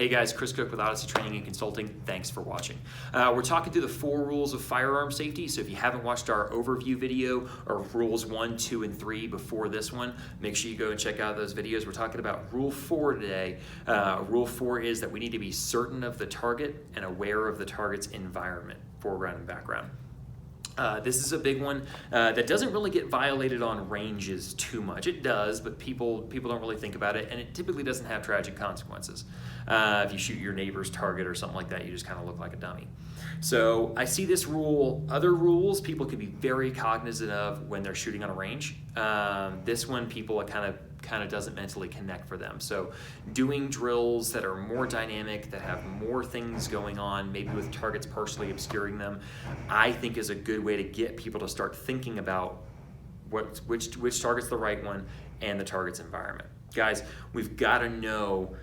Hey guys, Chris Cook with Odyssey Training and Consulting. Thanks for watching. We're talking through the 4 rules of firearm safety. So if you haven't watched our overview video or rules 1, 2, and 3 before this one, make sure you go and check out those videos. We're talking about rule 4 today. Rule 4 is that we need to be certain of the target and aware of the target's environment, foreground and background. This is a big one that doesn't really get violated on ranges too much. It does, but people don't really think about it, and it typically doesn't have tragic consequences. If you shoot your neighbor's target or something like that, you just kind of look like a dummy. So I see this rule. Other rules people can be very cognizant of when they're shooting on a range. This one people kind of doesn't mentally connect for them. So doing drills that are more dynamic, that have more things going on, maybe with targets partially obscuring them, I think is a good way to get people to start thinking about which target's the right one and the target's environment. Guys, we've got to know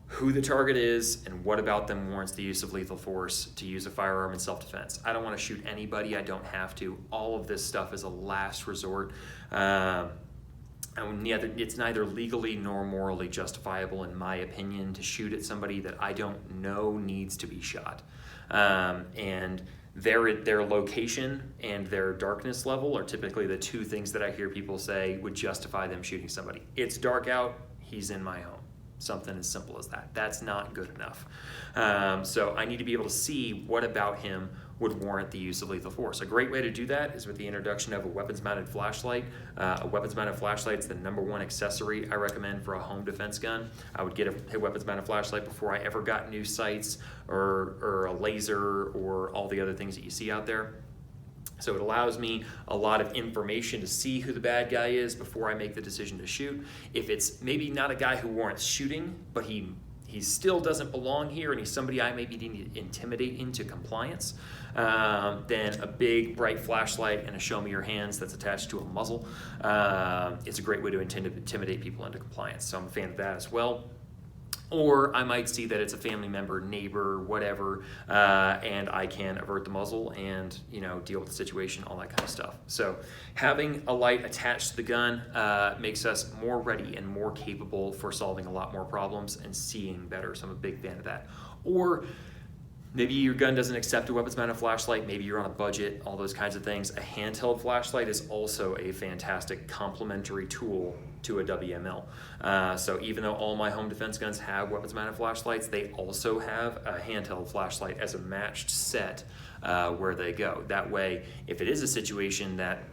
who the target is and what about them warrants the use of lethal force to use a firearm in self-defense. I don't want to shoot anybody. I don't have to. All of this stuff is a last resort. It's neither legally nor morally justifiable, in my opinion, to shoot at somebody that I don't know needs to be shot. And their location and their darkness level are typically the 2 things that I hear people say would justify them shooting somebody. It's dark out, he's in my home. Something as simple as that. That's not good enough. So I need to be able to see what about him would warrant the use of lethal force. A great way to do that is with the introduction of a weapons-mounted flashlight. A weapons-mounted flashlight is the #1 accessory I recommend for a home defense gun. I would get a weapons-mounted flashlight before I ever got new sights or a laser or all the other things that you see out there. So it allows me a lot of information to see who the bad guy is before I make the decision to shoot. If it's maybe not a guy who warrants shooting, but he still doesn't belong here and he's somebody I maybe need to intimidate into compliance, then a big bright flashlight and a show me your hands that's attached to a muzzle, it's a great way to intimidate people into compliance. So I'm a fan of that as well. Or I might see that it's a family member, neighbor, whatever, and I can avert the muzzle and deal with the situation, all that kind of stuff. So having a light attached to the gun makes us more ready and more capable for solving a lot more problems and seeing better. So I'm a big fan of that. Or maybe your gun doesn't accept a weapons-mounted flashlight. Maybe you're on a budget, all those kinds of things. A handheld flashlight is also a fantastic complementary tool to a WML. So even though all my home defense guns have weapons-mounted flashlights, they also have a handheld flashlight as a matched set where they go. That way, if it is a situation that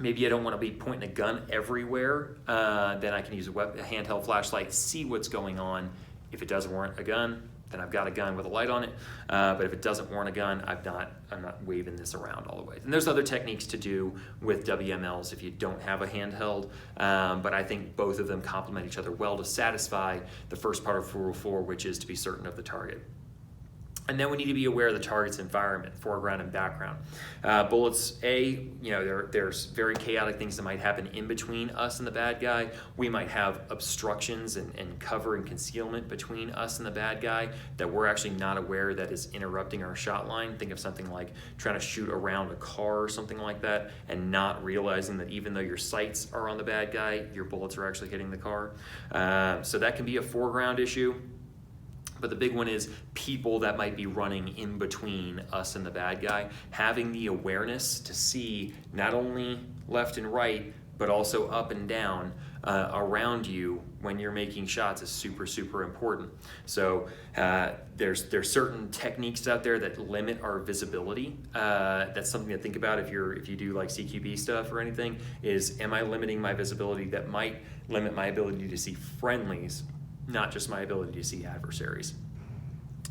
maybe I don't want to be pointing a gun everywhere, then I can use a handheld flashlight, see what's going on. If it does warrant a gun, then I've got a gun with a light on it. But if it doesn't warrant a gun, I'm not waving this around all the way. And there's other techniques to do with WMLs if you don't have a handheld, but I think both of them complement each other well to satisfy the first part of Rule 4, which is to be certain of the target. And then we need to be aware of the target's environment, foreground and background. Bullets, there's very chaotic things that might happen in between us and the bad guy. We might have obstructions and cover and concealment between us and the bad guy that we're actually not aware that is interrupting our shot line. Think of something like trying to shoot around a car or something like that and not realizing that even though your sights are on the bad guy, your bullets are actually hitting the car. So that can be a foreground issue. But the big one is people that might be running in between us and the bad guy. Having the awareness to see not only left and right, but also up and down around you when you're making shots is super, super important. So there's certain techniques out there that limit our visibility. That's something to think about if you do like CQB stuff or anything, is am I limiting my visibility that might limit my ability to see friendlies, not just my ability to see adversaries.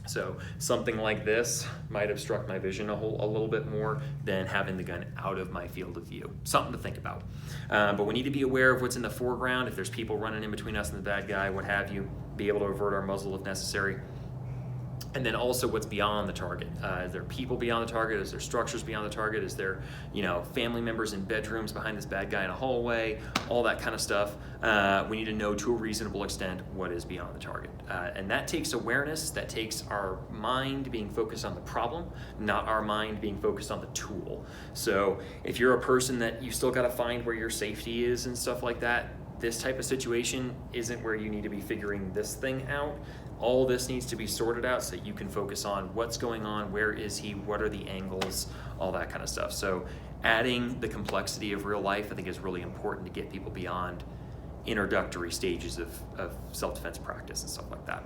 So something like this might obstruct my vision a little bit more than having the gun out of my field of view. Something to think about. But we need to be aware of what's in the foreground. If there's people running in between us and the bad guy, what have you, be able to avert our muzzle if necessary. And then also what's beyond the target. Is there people beyond the target? Is there structures beyond the target? Is there, family members in bedrooms behind this bad guy in a hallway? All that kind of stuff. We need to know to a reasonable extent what is beyond the target. And that takes awareness. That takes our mind being focused on the problem, not our mind being focused on the tool. So if you're a person that you still got to find where your safety is and stuff like that, this type of situation isn't where you need to be figuring this thing out. All this needs to be sorted out so that you can focus on what's going on, where is he, what are the angles, all that kind of stuff. So adding the complexity of real life, I think, is really important to get people beyond introductory stages of self-defense practice and stuff like that.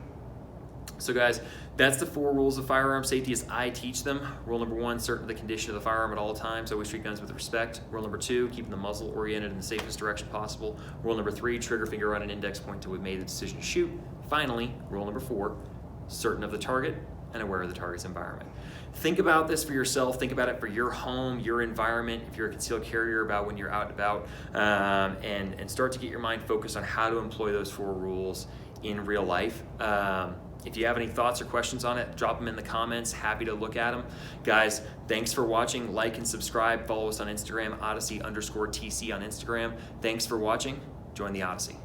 So guys, that's the 4 rules of firearm safety as I teach them. Rule number 1, certain the condition of the firearm at all times. Always treat guns with respect. Rule number 2, keeping the muzzle oriented in the safest direction possible. Rule number 3, trigger finger on an index point until we've made the decision to shoot. Finally, rule number 4, certain of the target and aware of the target's environment. Think about this for yourself. Think about it for your home, your environment, if you're a concealed carrier, about when you're out and about, and start to get your mind focused on how to employ those 4 rules in real life. If you have any thoughts or questions on it, drop them in the comments. Happy to look at them. Guys, thanks for watching. Like and subscribe. Follow us on Instagram, Odyssey_TC on Instagram. Thanks for watching. Join the Odyssey.